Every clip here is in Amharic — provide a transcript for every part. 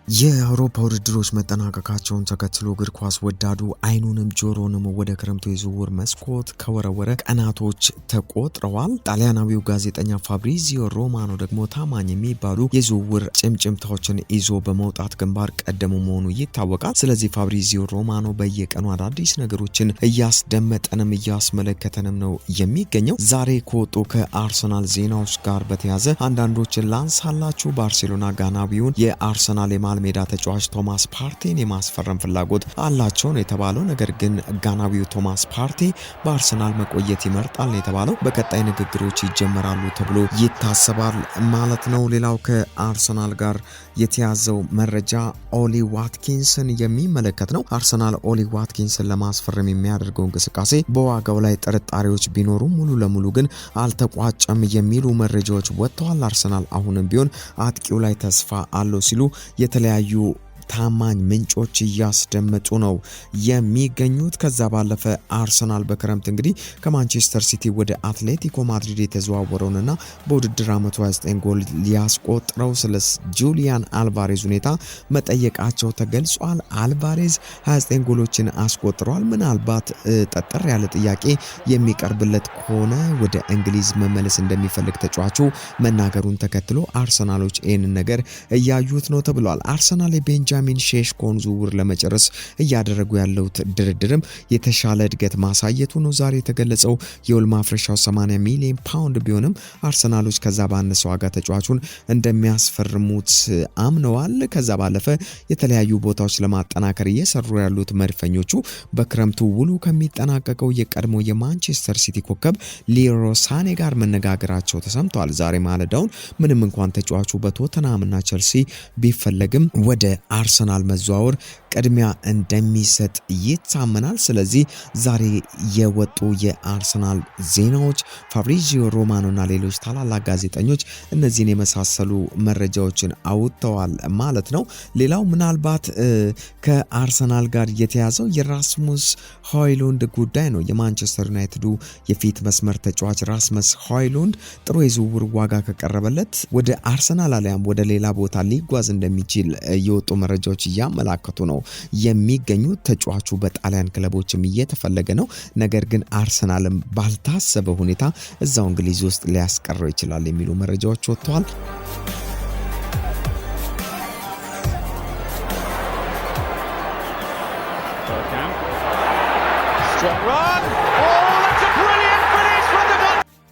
የአውሮፓ ውድድሮች መጠናቀቃቸውን ተከትሎ እግር ኳስ ወዳዱ አይኑንም ጆሮንም ወደ ክረምቱ የዝውውር መስኮት ከወረወረ ቀናቶች ተቆጥረዋል። ጣሊያናዊው ጋዜጠኛ ፋብሪዚዮ ሮማኖ ደግሞ ታማኝ የሚባሉ የዝውውር ጭምጭምታዎችን ይዞ በመውጣት ግንባር ቀደሙ መሆኑ ይታወቃል። ስለዚህ ፋብሪዚዮ ሮማኖ በየቀኑ አዳዲስ ነገሮችን እያስደመጠንም እያስመለከተንም ነው የሚገኘው። ዛሬ ከወጡ ከአርሰናል ዜናዎች ጋር በተያዘ አንዳንዶችን ላንሳላችሁ። ባርሴሎና ጋናዊውን የአርሰናል ሜዳ ተጫዋች ቶማስ ፓርቴን የማስፈረም ፍላጎት አላቸው ነው የተባለው። ነገር ግን ጋናዊው ቶማስ ፓርቴ በአርሰናል መቆየት ይመርጣል ነው የተባለው። በቀጣይ ንግግሮች ይጀመራሉ ተብሎ ይታሰባል ማለት ነው። ሌላው ከአርሰናል ጋር የተያዘው መረጃ ኦሊ ዋትኪንስን የሚመለከት ነው። አርሰናል ኦሊ ዋትኪንስን ለማስፈረም የሚያደርገው እንቅስቃሴ በዋጋው ላይ ጥርጣሬዎች ቢኖሩም ሙሉ ለሙሉ ግን አልተቋጨም የሚሉ መረጃዎች ወጥተዋል። አርሰናል አሁንም ቢሆን አጥቂው ላይ ተስፋ አለው ሲሉ የተለያዩ ታማኝ ምንጮች እያስደመጡ ነው የሚገኙት። ከዛ ባለፈ አርሰናል በክረምት እንግዲህ ከማንቸስተር ሲቲ ወደ አትሌቲኮ ማድሪድ የተዘዋወረውንና በውድድር ዓመቱ 29 ጎል ሊያስቆጥረው ስለ ጁሊያን አልቫሬዝ ሁኔታ መጠየቃቸው ተገልጿል። አልቫሬዝ 29 ጎሎችን አስቆጥሯል። ምናልባት ጠጠር ያለ ጥያቄ የሚቀርብለት ከሆነ ወደ እንግሊዝ መመለስ እንደሚፈልግ ተጫዋቹ መናገሩን ተከትሎ አርሰናሎች ይህንን ነገር እያዩት ነው ተብሏል። አርሰናል የቤንጃሚን ሼሽኮን ዝውውር ለመጨረስ እያደረጉ ያለው ድርድርም የተሻለ እድገት ማሳየቱ ነው ዛሬ የተገለጸው። የውል ማፍረሻው 80 ሚሊዮን ፓውንድ ቢሆንም አርሰናሎች ከዛ ባነሰ ዋጋ ተጫዋቹን እንደሚያስፈርሙት አምነዋል። ከዛ ባለፈ የተለያዩ ቦታዎች ለማጠናከር እየሰሩ ያሉት መድፈኞቹ በክረምቱ ውሉ ከሚጠናቀቀው የቀድሞ የማንቸስተር ሲቲ ኮከብ ሊሮ ሳኔ ጋር መነጋገራቸው ተሰምቷል። ዛሬ ማለዳውን ምንም እንኳን ተጫዋቹ በቶተንሃምና ቸልሲ ቢፈለግም ወደ አርሰናል መዘዋወር ቅድሚያ እንደሚሰጥ ይታመናል። ስለዚህ ዛሬ የወጡ የአርሰናል ዜናዎች ፋብሪዚዮ ሮማኖና ሌሎች ታላላቅ ጋዜጠኞች እነዚህን የመሳሰሉ መረጃዎችን አውጥተዋል ማለት ነው። ሌላው ምናልባት ከአርሰናል ጋር የተያዘው የራስሙስ ሆይሉንድ ጉዳይ ነው። የማንቸስተር ዩናይትዱ የፊት መስመር ተጫዋች ራስመስ ሆይሉንድ ጥሩ የዝውውር ዋጋ ከቀረበለት ወደ አርሰናል አሊያም ወደ ሌላ ቦታ ሊጓዝ እንደሚችል የወጡ መረጃዎች እያመላከቱ ነው የሚገኙት። ተጫዋቹ በጣሊያን ክለቦችም እየተፈለገ ነው። ነገር ግን አርሰናልም ባልታሰበ ሁኔታ እዛው እንግሊዝ ውስጥ ሊያስቀረው ይችላል የሚሉ መረጃዎች ወጥተዋል።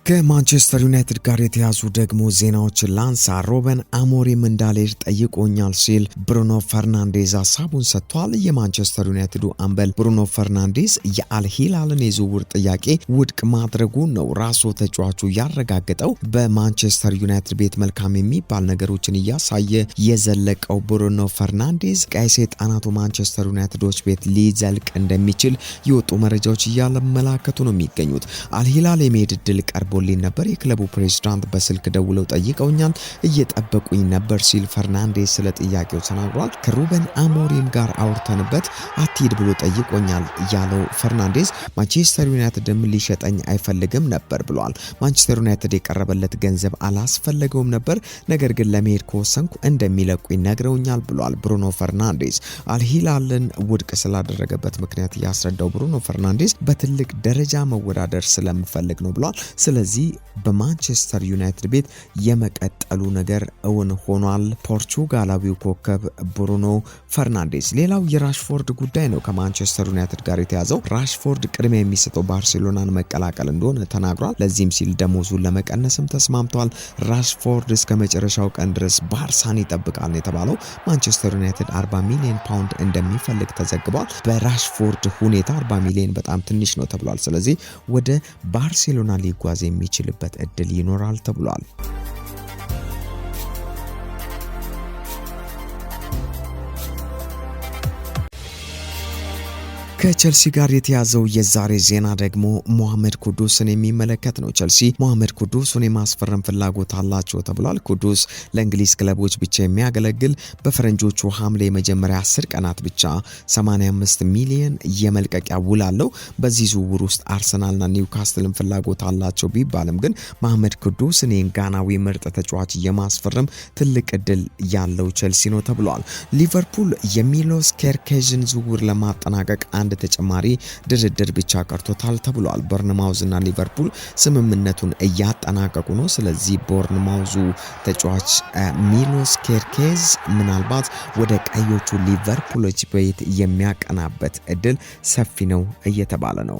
ከማንቸስተር ዩናይትድ ጋር የተያዙ ደግሞ ዜናዎችን ላንሳ። ሮበን አሞሪም እንዳልሄድ ጠይቆኛል ሲል ብሩኖ ፈርናንዴዝ ሀሳቡን ሰጥቷል። የማንቸስተር ዩናይትዱ አምበል ብሩኖ ፈርናንዴዝ የአልሂላልን የዝውውር ጥያቄ ውድቅ ማድረጉን ነው ራሱ ተጫዋቹ ያረጋገጠው። በማንቸስተር ዩናይትድ ቤት መልካም የሚባል ነገሮችን እያሳየ የዘለቀው ብሩኖ ፈርናንዴዝ ቀይ ሰይጣናቱ ማንቸስተር ዩናይትዶች ቤት ሊዘልቅ እንደሚችል የወጡ መረጃዎች እያመላከቱ ነው የሚገኙት። አልሂላል የመሄድ ዕድል ቀርቦ ነበር። የክለቡ ፕሬዝዳንት በስልክ ደውለው ጠይቀውኛል፣ እየጠበቁኝ ነበር ሲል ፈርናንዴዝ ስለ ጥያቄው ተናግሯል። ከሩበን አሞሪም ጋር አውርተንበት አትሂድ ብሎ ጠይቆኛል ያለው ፈርናንዴዝ ማንቸስተር ዩናይትድም ሊሸጠኝ አይፈልግም ነበር ብሏል። ማንቸስተር ዩናይትድ የቀረበለት ገንዘብ አላስፈለገውም ነበር፣ ነገር ግን ለመሄድ ከወሰንኩ እንደሚለቁኝ ነግረውኛል ብሏል ብሩኖ ፈርናንዴዝ። አልሂላልን ውድቅ ስላደረገበት ምክንያት ያስረዳው ብሩኖ ፈርናንዴዝ በትልቅ ደረጃ መወዳደር ስለምፈልግ ነው ብሏል። ስለዚህ በማንቸስተር ዩናይትድ ቤት የመቀጠሉ ነገር እውን ሆኗል ፖርቹጋላዊው ኮከብ ብሩኖ ፈርናንዴዝ። ሌላው የራሽፎርድ ጉዳይ ነው ከማንቸስተር ዩናይትድ ጋር የተያዘው። ራሽፎርድ ቅድሚያ የሚሰጠው ባርሴሎናን መቀላቀል እንደሆነ ተናግሯል። ለዚህም ሲል ደሞዙን ለመቀነስም ተስማምቷል። ራሽፎርድ እስከ መጨረሻው ቀን ድረስ ባርሳን ይጠብቃል ነው የተባለው። ማንቸስተር ዩናይትድ 40 ሚሊዮን ፓውንድ እንደሚፈልግ ተዘግቧል። በራሽፎርድ ሁኔታ 40 ሚሊዮን በጣም ትንሽ ነው ተብሏል። ስለዚህ ወደ ባርሴሎና ሊጓዝ የሚችልበት እድል ይኖራል ተብሏል። ከቸልሲ ጋር የተያዘው የዛሬ ዜና ደግሞ መሐመድ ኩዱስን የሚመለከት ነው። ቸልሲ መሐመድ ኩዱስን የማስፈረም ፍላጎት አላቸው ተብሏል። ኩዱስ ለእንግሊዝ ክለቦች ብቻ የሚያገለግል በፈረንጆቹ ሐምሌ የመጀመሪያ 10 ቀናት ብቻ 85 ሚሊዮን የመልቀቂያ ውል አለው። በዚህ ዝውውር ውስጥ አርሰናልና ኒውካስትልን ፍላጎት አላቸው ቢባልም ግን መሐመድ ኩዱስን ጋናዊ ምርጥ ተጫዋች የማስፈረም ትልቅ እድል ያለው ቸልሲ ነው ተብሏል። ሊቨርፑል የሚሎስ ኬርኬዝን ዝውውር ለማጠናቀቅ አንድ ተጨማሪ ድርድር ብቻ ቀርቶታል ተብሏል። ቦርንማውዝና ሊቨርፑል ስምምነቱን እያጠናቀቁ ነው። ስለዚህ ቦርንማውዙ ተጫዋች ሚሎስ ኬርኬዝ ምናልባት ወደ ቀዮቹ ሊቨርፑሎች ቤት የሚያቀናበት እድል ሰፊ ነው እየተባለ ነው።